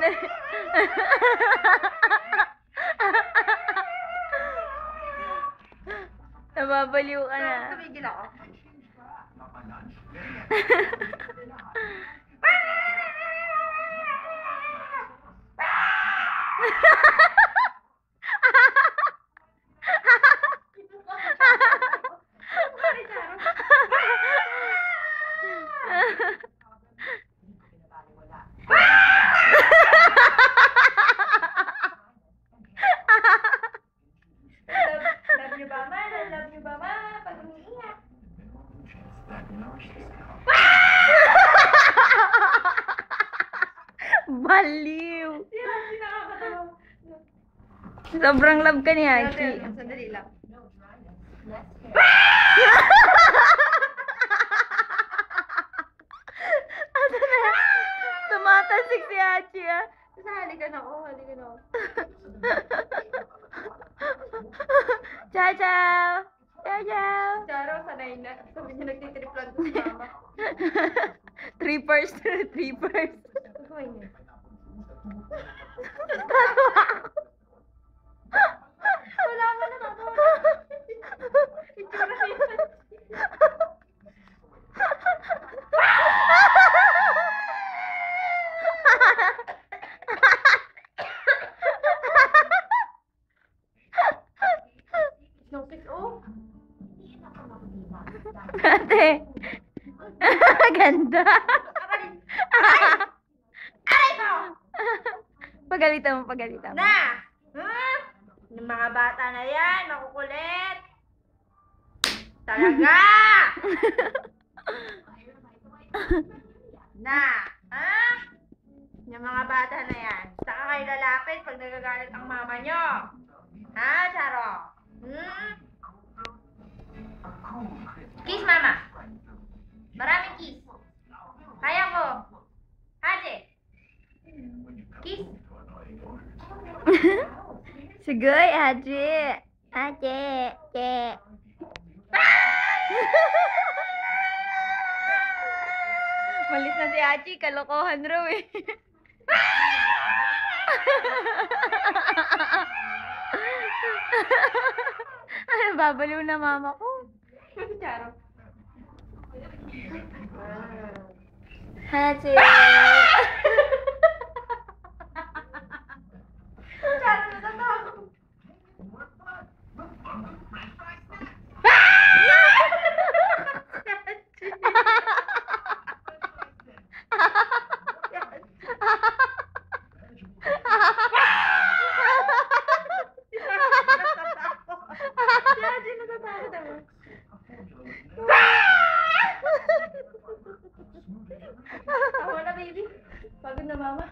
sandali. Nababaliw ka na. Tumigil ako. Love you ba, ma? Love you ba, ma? Pag umiiyak. Baliw. Hindi nakakatawa. Sobrang love ka ni Hachi. Sandali lang. Ano na? Tumatasik si Hachi ah. Basta halikan ako, halikan ako. Ciao, ciao. Ciao, ciao. Charo, sanay na. Sabi niya nagtitriplan ko sa mama. Trippers. Trippers. Gagawin niya. Tatawa ako. Wala ka na, tatawa. Itsura niya. Snowflakes, oh. Ate. Ganda. Aray ko! Pagalitan mo, pagalitan mo. Na! Yung mga bata na yan, makukulit. Talaga! Na! Ha? Yung mga bata na yan. Saka kayo lalapit pag nagagalit ang mama nyo. Ha, Charo? Kiss, mama. Maraming kiss. Kaya ko. Haji. Kiss. Sugoy, Haji. Haji. Che. Malis na si Hachi, kalokohan raw eh. Ano, babaliw na mama ko. Charo. Hachi. Charo, natatakot. Tawa na, baby. Pagod na, mama.